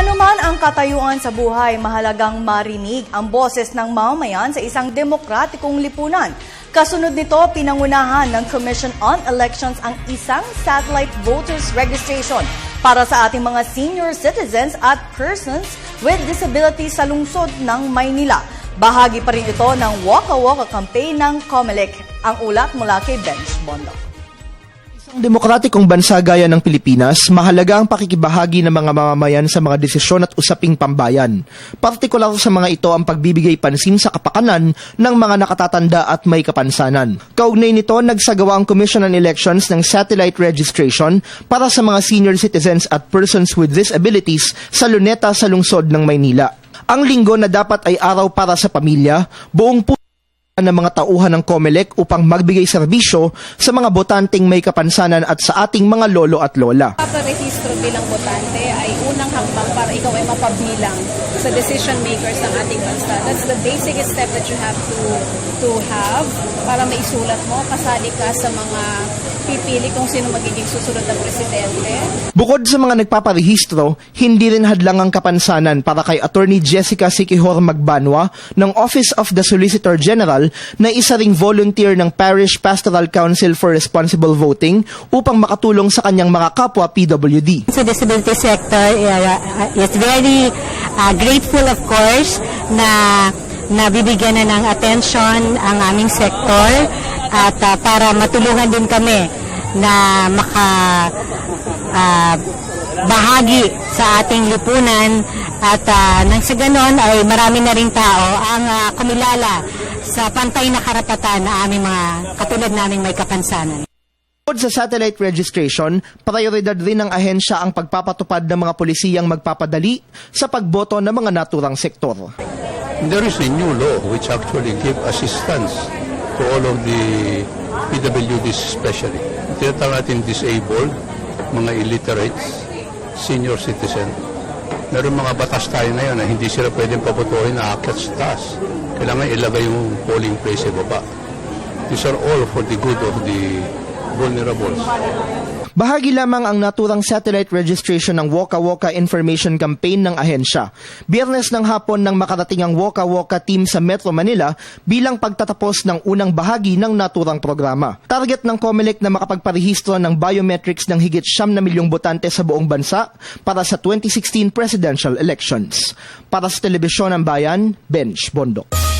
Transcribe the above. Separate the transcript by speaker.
Speaker 1: Ano man ang katayuan sa buhay, mahalagang marinig ang boses ng mamamayan sa isang demokratikong lipunan. Kasunod nito, pinangunahan ng Commission on Elections ang isang satellite voters registration para sa ating mga senior citizens at persons with disabilities sa lungsod ng Maynila. Bahagi pa rin ito ng Waka Waka campaign ng COMELEC. Ang ulat mula kay Benj Bondo.
Speaker 2: Sa demokratikong bansa gaya ng Pilipinas, mahalaga ang pakikibahagi ng mga mamamayan sa mga desisyon at usaping pambayan. Partikular sa mga ito ang pagbibigay pansin sa kapakanan ng mga nakatatanda at may kapansanan. Kaugnay nito, nagsagawa ang Commission on Elections ng satellite registration para sa mga senior citizens at persons with disabilities sa Luneta sa lungsod ng Maynila. Ang linggo na dapat ay araw para sa pamilya, buong ng mga tauhan ng COMELEC upang magbigay serbisyo sa mga botanteng may kapansanan at sa ating mga lolo at lola.
Speaker 3: Paparehistro bilang botante ay unang hakbang para ikaw ay mapabilang sa decision makers ng ating bansa. That's the basic step that you have to have para maisulat mo, kasali ka sa mga pipili kung sino magiging susunod na presidente.
Speaker 2: Bukod sa mga nagpaparehistro, hindi rin hadlang ang kapansanan para kay Attorney Jessica Siquijor Magbanwa ng Office of the Solicitor General na isa ring volunteer ng Parish Pastoral Council for Responsible Voting upang makatulong sa kanyang mga kapwa PWD.
Speaker 4: Sa disability sector is very grateful of course na nabibigyan na ng attention ang aming sektor at para matulungan din kami na bahagi sa ating lipunan at nang sa ganon ay marami na ring tao ang kumilala sa pantay na karapatan na aming mga katulad naming may kapansanan.
Speaker 2: Bukod sa satellite registration, prioridad rin ng ahensya ang pagpapatupad ng mga pulisiyang magpapadali sa pagboto ng mga naturang sektor.
Speaker 5: There is a new law which actually give assistance to all of the PWDs especially. Tinatawag natin disabled, mga illiterates, senior citizen. Meron mga batas tayo ngayon na hindi sila pwedeng pabotohin na aakyat sa taas. Kailangan ilagay yung polling place sa baba. These are all for the good of the vulnerables.
Speaker 2: Bahagi lamang ang naturang satellite registration ng Waka Waka Information Campaign ng ahensya. Biyernes ng hapon nang makarating ang Waka Waka team sa Metro Manila bilang pagtatapos ng unang bahagi ng naturang programa. Target ng COMELEC na makapagparehistro ng biometrics ng higit 9 na milyong botante sa buong bansa para sa 2016 presidential elections. Para sa Telebisyon ng Bayan, Benj Bondo.